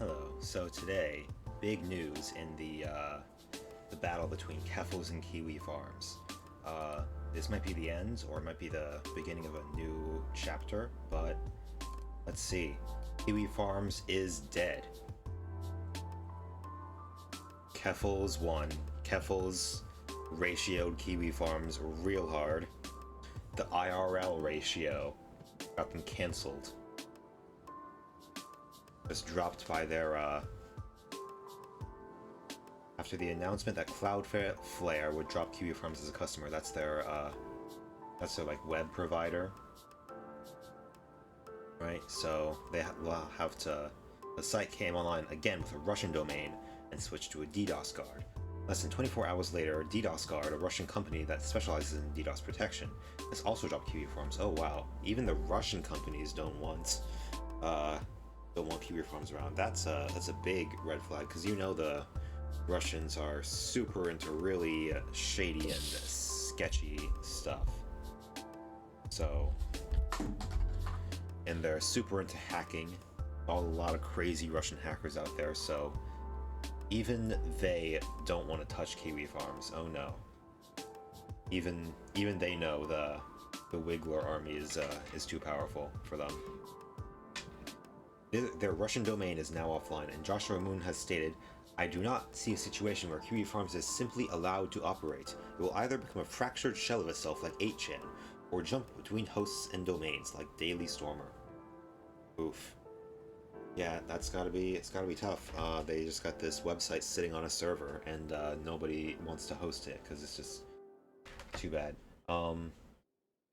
Hello. So today, big news in the battle between Keffals and Kiwifarms. This might be the end, or it might be the beginning of a new chapter, but let's see. Kiwifarms is dead. Keffals won. Keffals ratioed Kiwifarms real hard. The IRL ratio got them cancelled. Was dropped by their after the announcement that Cloudflare would drop Kiwifarms as a customer. That's their like web provider, right? So they will have to. The site came online again with a Russian domain and switched to a DDoS guard. Less than 24 hours later, DDoS Guard, a Russian company that specializes in DDoS protection, has also dropped Kiwifarms. Oh wow! Even the Russian companies don't want Kiwifarms around. That's a big red flag, because you know the Russians are super into really shady and sketchy stuff. So, and they're super into hacking. A lot of crazy Russian hackers out there. So even they don't want to touch Kiwifarms. Oh no. Even they know the Wiggler army is too powerful for them. Their Russian domain is now offline, and Joshua Moon has stated, "I do not see a situation where Kiwifarms is simply allowed to operate. It will either become a fractured shell of itself like 8chan, or jump between hosts and domains like Daily Stormer." Oof. Yeah, it's gotta be tough. They just got this website sitting on a server, and nobody wants to host it, because it's just too bad.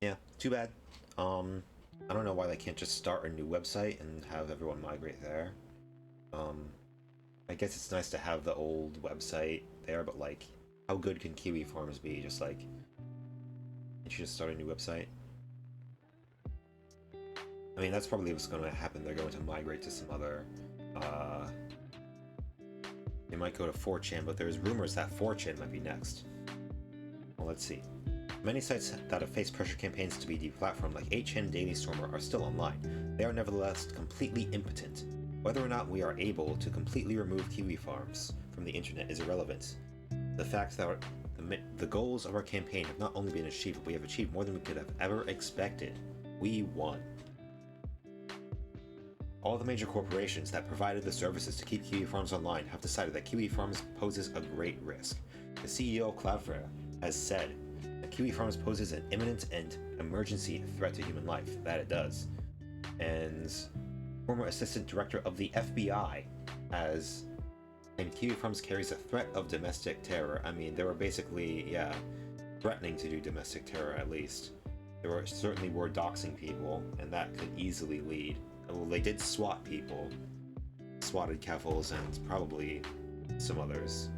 Yeah, too bad. I don't know why they can't just start a new website and have everyone migrate there. I guess it's nice to have the old website there, but like, how good can Kiwifarms be? Just like, can't you just start a new website? I mean, that's probably what's going to happen. They're going to migrate to some other, they might go to 4chan, but there's rumors that 4chan might be next. Well, let's see. Many sites that have faced pressure campaigns to be deplatformed, like 8chan Daily Stormer, are still online. They are nevertheless completely impotent. Whether or not we are able to completely remove Kiwifarms from the internet is irrelevant. The fact that the goals of our campaign have not only been achieved, but we have achieved more than we could have ever expected. We won. All the major corporations that provided the services to keep Kiwifarms online have decided that Kiwifarms poses a great risk. The CEO of Cloudflare has said that Kiwifarms poses an imminent and emergency threat to human life. That it does. And former assistant director of the FBI has claimed Kiwifarms carries a threat of domestic terror. I mean, they were basically, yeah, threatening to do domestic terror at least. There certainly were doxing people, and that could easily lead. Well, they did SWAT people. Swatted Keffals and probably some others.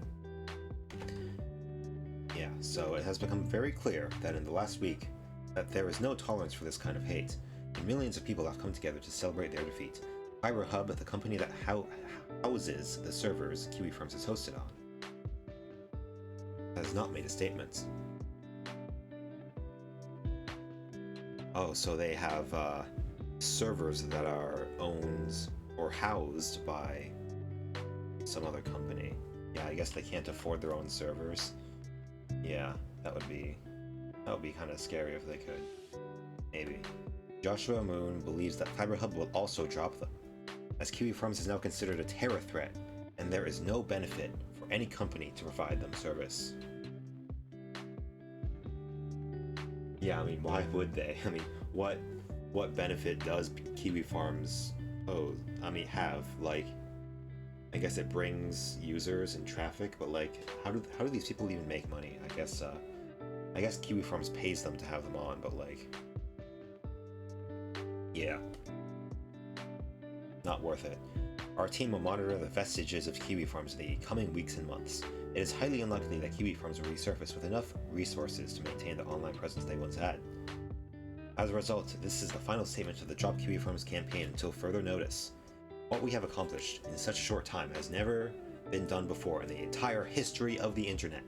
Yeah, so it has become very clear that in the last week that there is no tolerance for this kind of hate, and millions of people have come together to celebrate their defeat. Fiber Hub, the company that houses the servers Kiwifarms is hosted on, has not made a statement. Oh, so they have servers that are owned or housed by some other company. Yeah, I guess they can't afford their own servers. Yeah, that would be kind of scary if they could. Maybe. Joshua Moon believes that FiberHub will also drop them, as Kiwifarms is now considered a terror threat, and there is no benefit for any company to provide them service. Yeah, I mean, why would they? I mean, what benefit does Kiwifarms have? Like, I guess it brings users and traffic, but like, how do these people even make money? I guess Kiwifarms pays them to have them on, but like, yeah, not worth it. Our team will monitor the vestiges of Kiwifarms in the coming weeks and months. It is highly unlikely that Kiwifarms will resurface with enough resources to maintain the online presence they once had. As a result, this is the final statement of the Drop Kiwifarms campaign until further notice. What we have accomplished in such a short time has never been done before in the entire history of the internet.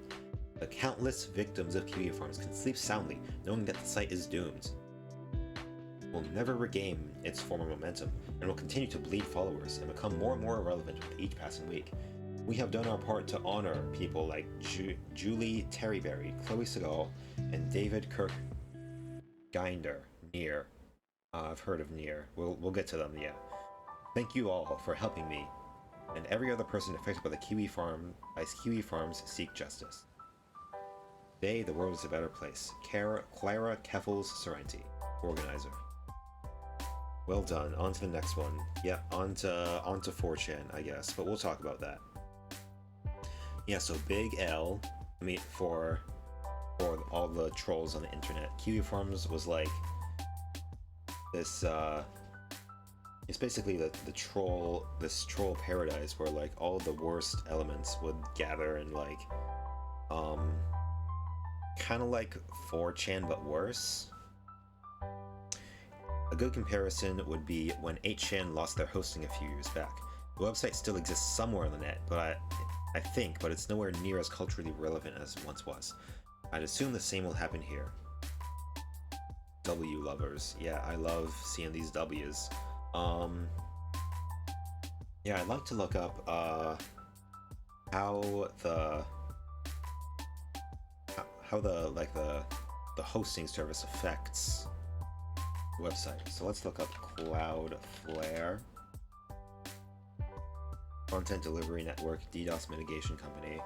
The countless victims of Kiwifarms can sleep soundly knowing that the site is doomed. will never regain its former momentum, and will continue to bleed followers and become more and more irrelevant with each passing week. We have done our part to honor people like Julie Terryberry, Chloe Segal, and David Kirk Ginder. Near. I've heard of Near. We'll get to them, yeah. Thank you all for helping me and every other person affected by the Kiwifarms seek justice. Today, the world is a better place. Clara Keffals Sorrenti, organizer. Well done. On to the next one. Yeah, on to 4chan, I guess, but we'll talk about that. Yeah, so big L, I mean, for all the trolls on the internet. Kiwifarms was like this, it's basically this troll paradise where like all the worst elements would gather and like, kind of like 4chan but worse. A good comparison would be when 8chan lost their hosting a few years back. The website still exists somewhere on the net, but I think it's nowhere near as culturally relevant as it once was. I'd assume the same will happen here. W lovers. Yeah, I love seeing these W's. Yeah, I'd like to look up how the hosting service affects the website. So let's look up Cloudflare. Content Delivery Network, DDoS Mitigation Company.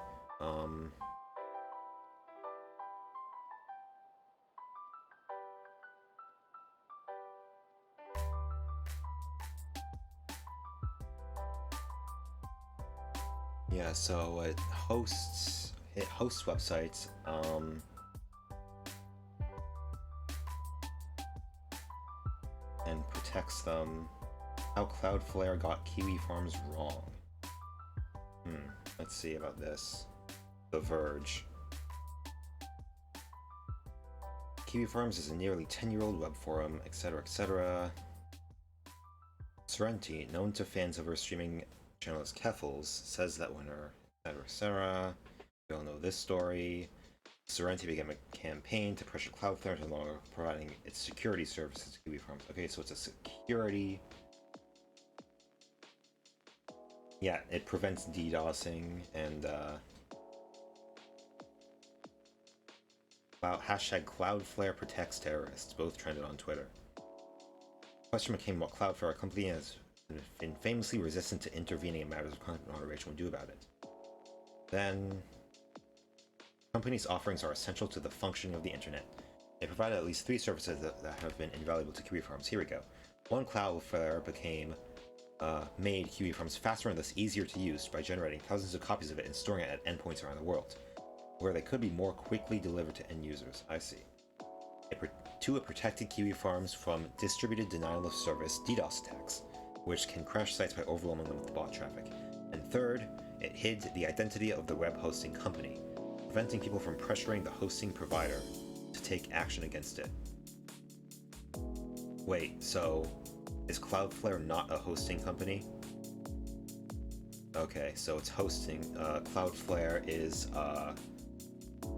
Yeah, so it hosts websites, and protects them. How Cloudflare got Kiwifarms wrong. Let's see about this. The Verge. Kiwifarms is a nearly 10-year-old web forum, etc., etc. Sorrenti, known to fans of her streaming channel as Keffals, says that when her, etc., etc. We all know this story. Sorrenti began a campaign to pressure Cloudflare to no longer providing its security services to Kiwifarms. Okay, so it's a security. Yeah, it prevents DDoSing and hashtag Cloudflare protects terrorists, both trended on Twitter. Question became what Cloudflare, a company has been famously resistant to intervening in matters of content moderation, would do about it. Then, companies' offerings are essential to the functioning of the internet. They provide at least 3 services that have been invaluable to Kiwifarms. Here we go. One, Cloudflare made Kiwifarms faster and thus easier to use by generating thousands of copies of it and storing it at endpoints around the world, where they could be more quickly delivered to end users. I see. 2, it protected Kiwifarms from distributed denial of service DDoS attacks, which can crash sites by overwhelming them with bot traffic. And 3rd, it hid the identity of the web hosting company, preventing people from pressuring the hosting provider to take action against it. Wait, so is Cloudflare not a hosting company? Okay, so it's hosting. Cloudflare is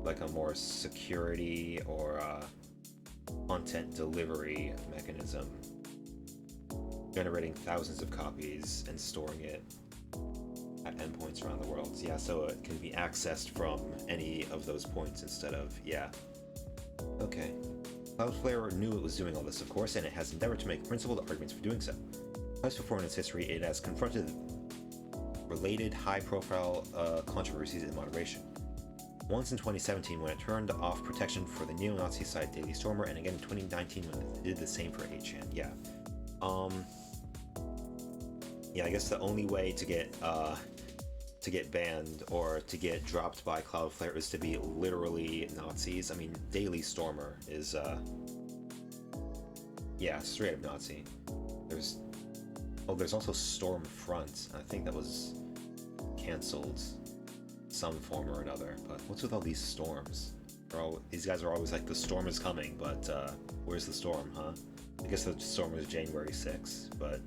like a more security or content delivery mechanism, generating thousands of copies and storing it at endpoints around the world. Yeah, so it can be accessed from any of those points instead of, yeah. Okay. Cloudflare knew it was doing all this, of course, and it has endeavored to make principled arguments for doing so. Twice before in its history, it has confronted related high-profile controversies in moderation. Once in 2017 when it turned off protection for the neo-Nazi site Daily Stormer, and again in 2019 when it did the same for 8chan. Yeah. Yeah, I guess the only way to get banned or to get dropped by Cloudflare is to be literally Nazis. I mean, Daily Stormer is, yeah, straight up Nazi. There's also Stormfront. I think that was cancelled some form or another. But what's with all these storms? These guys are always like, the storm is coming, but where's the storm, huh? I guess the storm was January 6th, but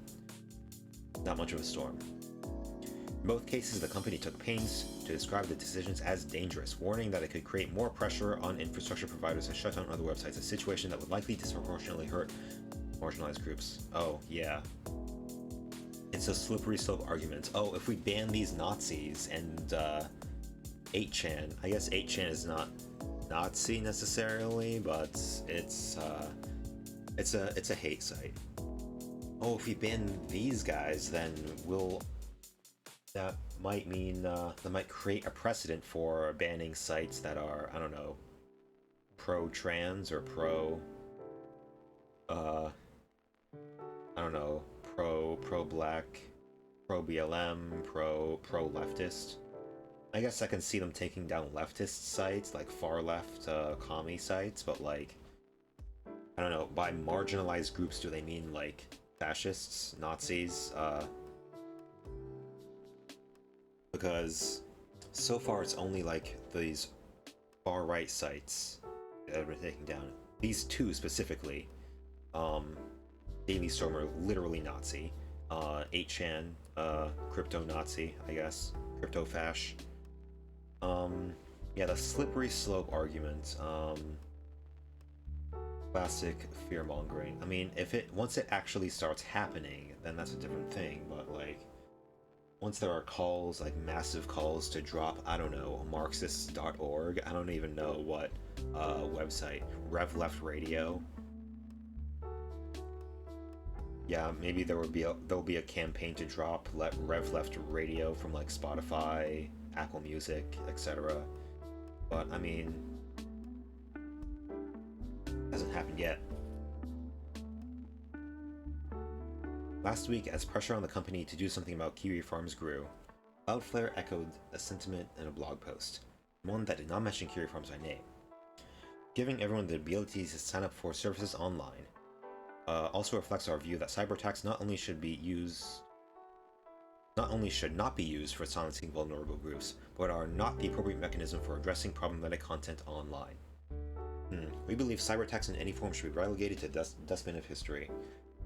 not much of a storm. In both cases, the company took pains to describe the decisions as dangerous, warning that it could create more pressure on infrastructure providers to shut down other websites, a situation that would likely disproportionately hurt Marginalized groups. Oh, yeah. It's a slippery slope argument. Oh, if we ban these Nazis and 8chan, I guess 8chan is not Nazi necessarily, but it's a hate site. Oh, if we ban these guys, then that might mean that might create a precedent for banning sites that are, I don't know, pro-trans or I don't know, pro-black, pro-BLM, pro-leftist. I guess I can see them taking down leftist sites, like far-left commie sites, but like, I don't know, by marginalized groups do they mean like fascists, Nazis? Because so far it's only like these far-right sites that have been taken down. These two specifically. Daily Stormer, literally Nazi. 8chan, crypto Nazi, I guess. Crypto fash. Yeah, the slippery slope argument. Classic fear mongering. I mean, once it actually starts happening, then that's a different thing, but like, once there are calls, like massive calls to drop, I don't know, Marxists.org, I don't even know what website, Rev Left Radio. Yeah, maybe there'll be a campaign to drop Rev Left Radio from like Spotify, Apple Music, etc. But I mean, hasn't happened yet. Last week, as pressure on the company to do something about Kiwifarms grew, Cloudflare echoed a sentiment in a blog post, one that did not mention Kiwifarms by name, giving everyone the ability to sign up for services online. Also reflects our view that cyber attacks not only should not be used for silencing vulnerable groups, but are not the appropriate mechanism for addressing problematic content online. We believe cyber attacks in any form should be relegated to the dustbin of history.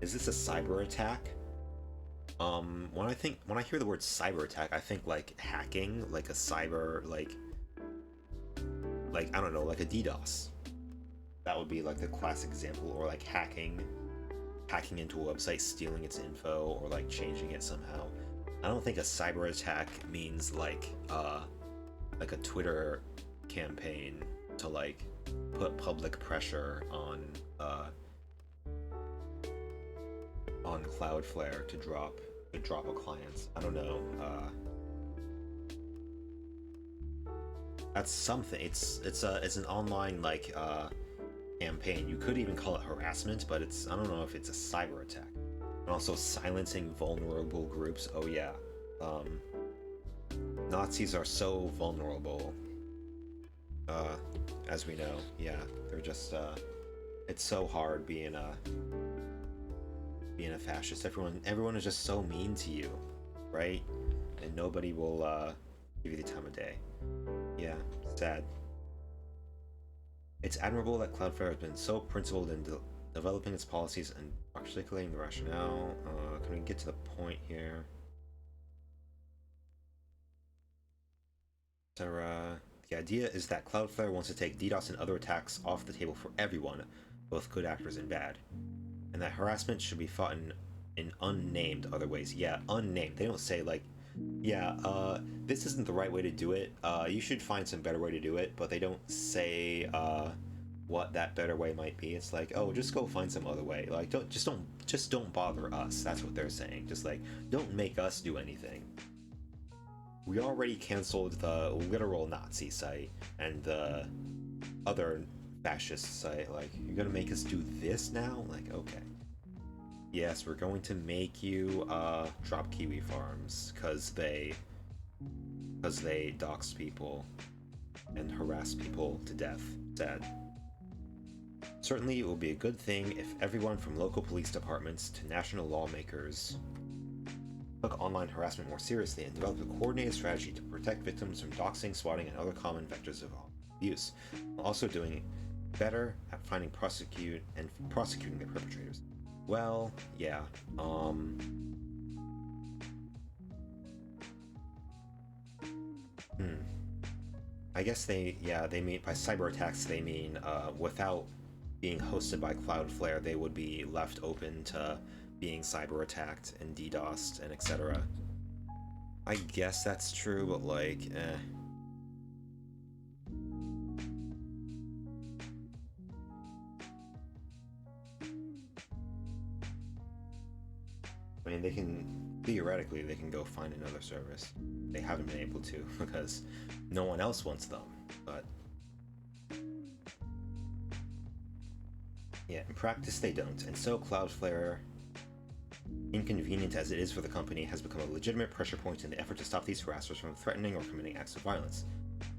Is this a cyber attack? When I hear the word cyber attack, I think like hacking, like a cyber, like I don't know, like a DDoS. That would be like the classic example, or like hacking into a website, stealing its info, or like changing it somehow. I don't think a cyber attack means like a Twitter campaign to like put public pressure on Cloudflare to drop a client. I don't know. That's something. It's an online like campaign. You could even call it harassment, but I don't know if it's a cyber attack. And also silencing vulnerable groups. Oh yeah. Nazis are so vulnerable. As we know. Yeah, they're just it's so hard being a fascist. Everyone is just so mean to you, right? And nobody will give you the time of day. Yeah, sad. It's admirable that Cloudflare has been so principled in developing its policies and articulating the rationale. Can we get to the point here? The idea is that Cloudflare wants to take DDoS and other attacks off the table for everyone, both good actors and bad. And that harassment should be fought in unnamed other ways. Yeah, unnamed. They don't say like, yeah, this isn't the right way to do it. You should find some better way to do it, but they don't say what that better way might be. It's like, oh, just go find some other way. Like, don't bother us. That's what they're saying. Just like, don't make us do anything. We already canceled the literal Nazi site and the other fascist site. Like, you're gonna make us do this now? Like, okay. Yes, we're going to make you drop Kiwifarms because they doxed people and harassed people to death. Sad. Certainly, it will be a good thing if everyone from local police departments to national lawmakers took online harassment more seriously and developed a coordinated strategy to protect victims from doxing, swatting, and other common vectors of abuse, while also doing better at finding, prosecuting the perpetrators. Well, yeah. I guess they mean by cyber attacks they mean without being hosted by Cloudflare, they would be left open to being cyber attacked and DDoSed and etc. I guess that's true, but like, I mean, they can, theoretically, they can go find another service. They haven't been able to because no one else wants them, but yeah, in practice they don't, and so Cloudflare, inconvenient as it is for the company, has become a legitimate pressure point in the effort to stop these harassers from threatening or committing acts of violence.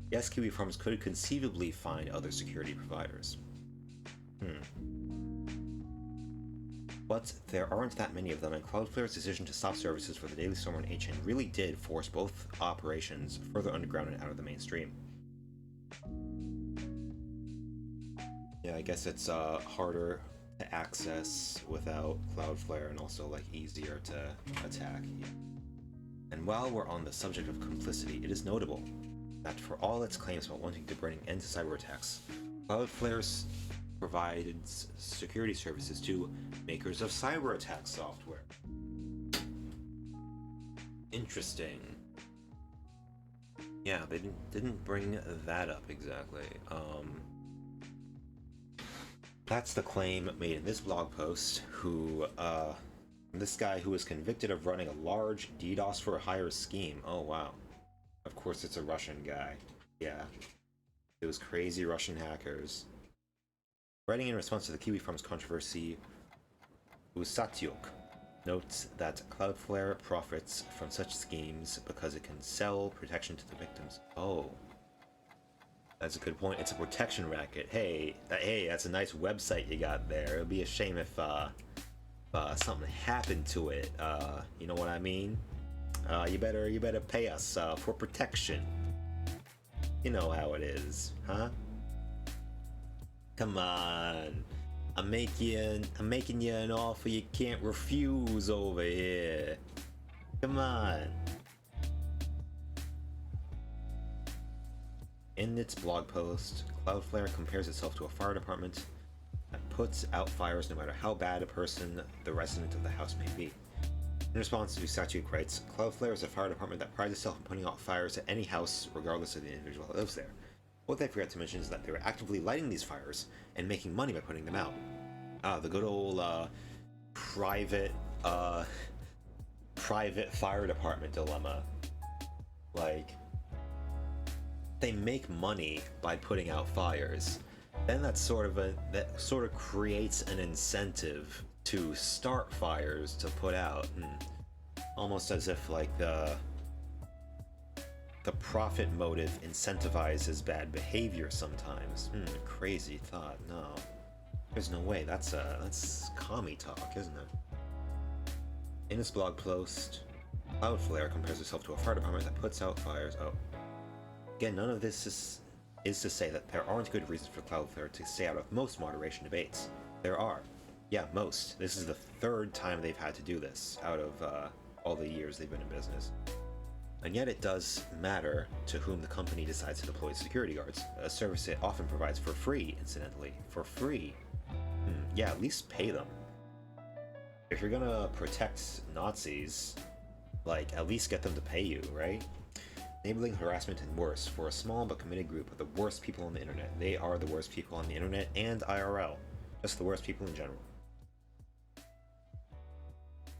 Yes, Kiwifarms could conceivably find other security providers. But there aren't that many of them, and Cloudflare's decision to stop services for the Daily Storm on 8chan really did force both operations further underground and out of the mainstream. Yeah, I guess it's harder to access without Cloudflare and also like easier to attack. And while we're on the subject of complicity, it is notable that for all its claims about wanting to bring an end to cyber attacks, Cloudflare provides security services to makers of cyber attack software. Interesting. Yeah, they didn't bring that up exactly. That's the claim made in this blog post, this guy who was convicted of running a large DDoS for hire scheme. Oh wow. Of course it's a Russian guy. Yeah. Those crazy Russian hackers. Writing in response to the Kiwifarms controversy, Usatyuk notes that Cloudflare profits from such schemes because it can sell protection to the victims. Oh. That's a good point. It's a protection racket. Hey, that's a nice website you got there. It'd be a shame if something happened to it. You know what I mean? You better pay us for protection. You know how it is, huh? Come on, I'm making you an offer you can't refuse over here. Come on. In its blog post, Cloudflare compares itself to a fire department that puts out fires no matter how bad a person the resident of the house may be. In response, Usatyuk writes, Cloudflare is a fire department that prides itself on putting out fires at any house regardless of the individual that lives there. What they forget to mention is that they were actively lighting these fires and making money by putting them out. The good old private fire department dilemma. Like, they make money by putting out fires, then that sort of creates an incentive to start fires to put out. Almost as if like the profit motive incentivizes bad behavior sometimes. Crazy thought. No, there's no way. That's commie talk, isn't it? In its blog post, Cloudflare compares itself to a fire department that puts out fires. Oh. Again, none of this is to say that there aren't good reasons for Cloudflare to stay out of most moderation debates. There are. Yeah, most. This is the third time they've had to do this out of all the years they've been in business. And yet it does matter to whom the company decides to deploy security guards, a service it often provides for free, incidentally. For free. Yeah, at least pay them. If you're gonna protect Nazis, like, at least get them to pay you, right? Enabling harassment and worse for a small but committed group of the worst people on the internet. They are the worst people on the internet and IRL. Just the worst people in general.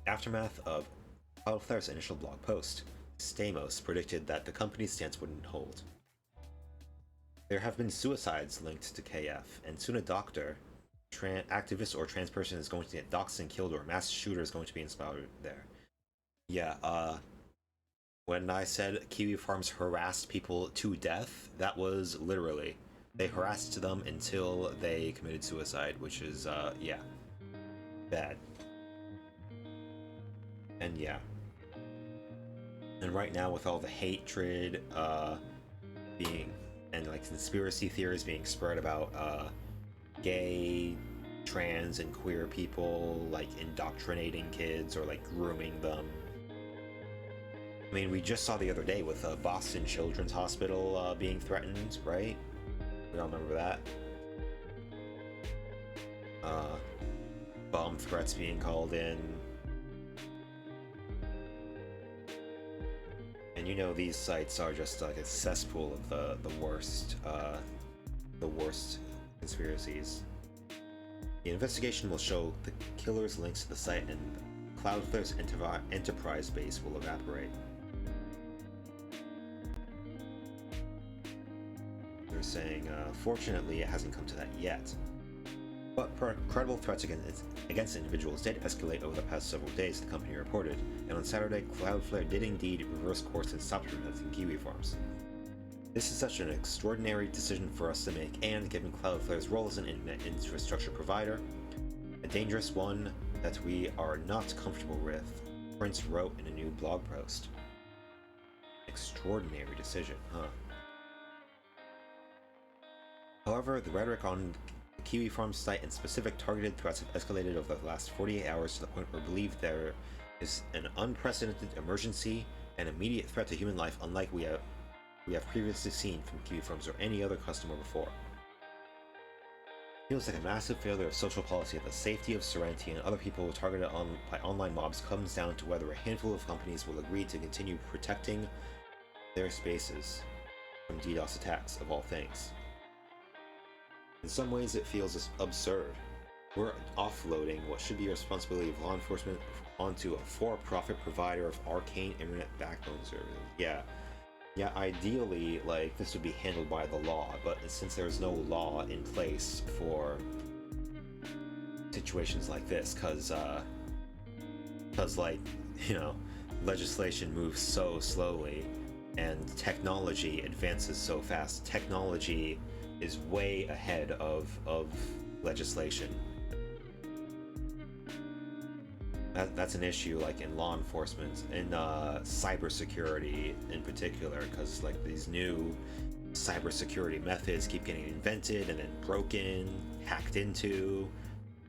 Aftermath of Cloudflare's initial blog post, Stamos predicted that the company's stance wouldn't hold. There have been suicides linked to KF, and soon a doctor, activist, or trans person is going to get doxxed and killed, or a mass shooter is going to be inspired there. Yeah, when I said Kiwifarms harassed people to death, that was literally. They harassed them until they committed suicide, which is, yeah, bad. And yeah. And right now, with all the hatred and like conspiracy theories being spread about gay, trans, and queer people, like indoctrinating kids or like grooming them. I mean, we just saw the other day with Boston Children's Hospital being threatened, right? We all remember that. uh, bomb threats being called in. And you know, these sites are just like a cesspool of the worst conspiracies. The investigation will show the killer's links to the site, and Cloudflare's enterprise base will evaporate. They're saying, fortunately, it hasn't come to that yet. But credible threats against individuals did escalate over the past several days, the company reported, and on Saturday, Cloudflare did indeed reverse course and stop protecting Kiwifarms. This is such an extraordinary decision for us to make, and given Cloudflare's role as an internet infrastructure provider, a dangerous one that we are not comfortable with, Prince wrote in a new blog post. Extraordinary decision, huh? However, the rhetoric on the Kiwifarms site and specific targeted threats have escalated over the last 48 hours to the point where we believe there is an unprecedented emergency and immediate threat to human life unlike we have previously seen from Kiwifarms or any other customer before. Feels like a massive failure of social policy that the safety of Serenity and other people targeted by online mobs comes down to whether a handful of companies will agree to continue protecting their spaces from DDoS attacks, of all things. In some ways, it feels absurd. We're offloading what should be a responsibility of law enforcement onto a for-profit provider of arcane internet backbone services. Yeah, ideally, like, this would be handled by the law, but since there's no law in place for situations like this, cause like, you know, legislation moves so slowly, and technology advances so fast. Technology is way ahead of legislation. That's an issue, like, in law enforcement, in cybersecurity in particular, because like these new cybersecurity methods keep getting invented and then broken, hacked into.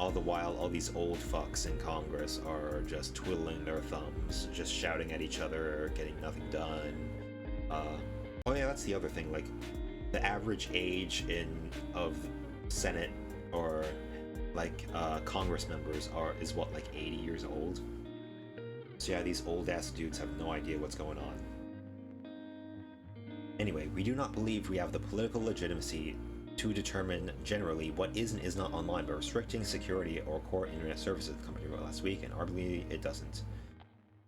All the while, all these old fucks in Congress are just twiddling their thumbs, just shouting at each other, getting nothing done. Oh yeah, that's the other thing. Like, the average age of Senate or like Congress members is what, like 80 years old. So yeah, these old ass dudes have no idea what's going on. Anyway, we do not believe we have the political legitimacy to determine generally what is and is not online by restricting security or core internet services, the company wrote last week, and arguably it doesn't.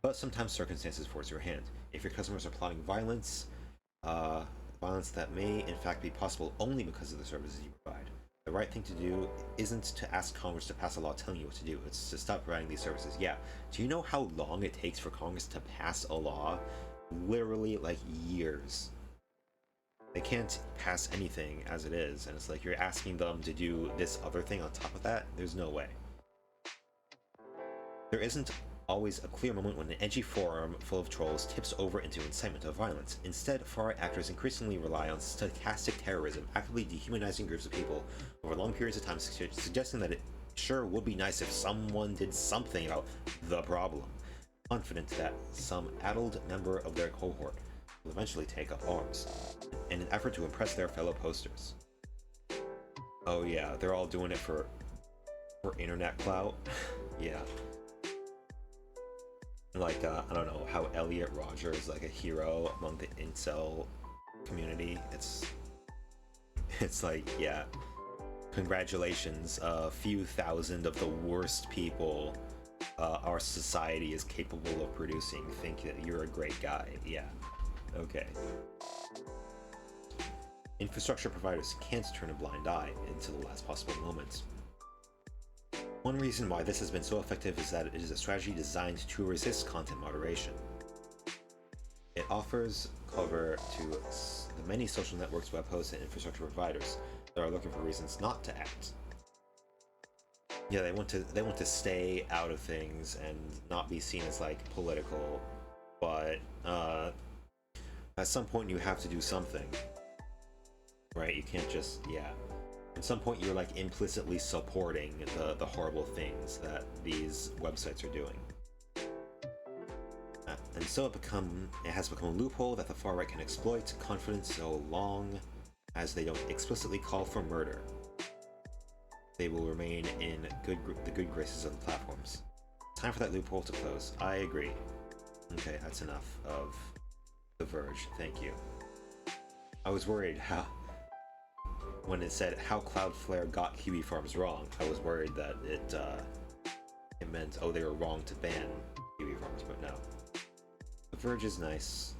But sometimes circumstances force your hand. If your customers are plotting violence that may in fact be possible only because of the services you provide, the right thing to do isn't to ask Congress to pass a law telling you what to do, it's to stop providing these services. Yeah, do you know how long it takes for Congress to pass a law? Literally, like, years. They can't pass anything as it is, and it's like you're asking them to do this other thing on top of that? There's no way. There isn't always a clear moment when an edgy forum full of trolls tips over into incitement of violence. Instead, far-right actors increasingly rely on stochastic terrorism, actively dehumanizing groups of people over long periods of time, suggesting that it sure would be nice if someone did something about the problem, confident that some addled member of their cohort will eventually take up arms, in an effort to impress their fellow posters. Oh yeah, they're all doing it for internet clout. Yeah. Like, I don't know how Elliot Rodger is like a hero among the incel community. It's like, yeah, congratulations, a few thousand of the worst people our society is capable of producing think that you're a great guy. Yeah, okay. Infrastructure providers can't turn a blind eye until the last possible moment. One reason why this has been so effective is that it is a strategy designed to resist content moderation. It offers cover to the many social networks, web hosts, and infrastructure providers that are looking for reasons not to act. Yeah, they want to stay out of things and not be seen as like political, but at some point you have to do something, right? You can't just, yeah. At some point you're like implicitly supporting the horrible things that these websites are doing. And so it has become a loophole that the far right can exploit confidence so long as they don't explicitly call for murder. they will remain in the good graces of the platforms. Time for that loophole to close. I agree. Okay, that's enough of The Verge. Thank you. I was worried when it said how Cloudflare got Kiwifarms wrong. I was worried that it meant, oh, they were wrong to ban Kiwifarms, but no. The Verge is nice.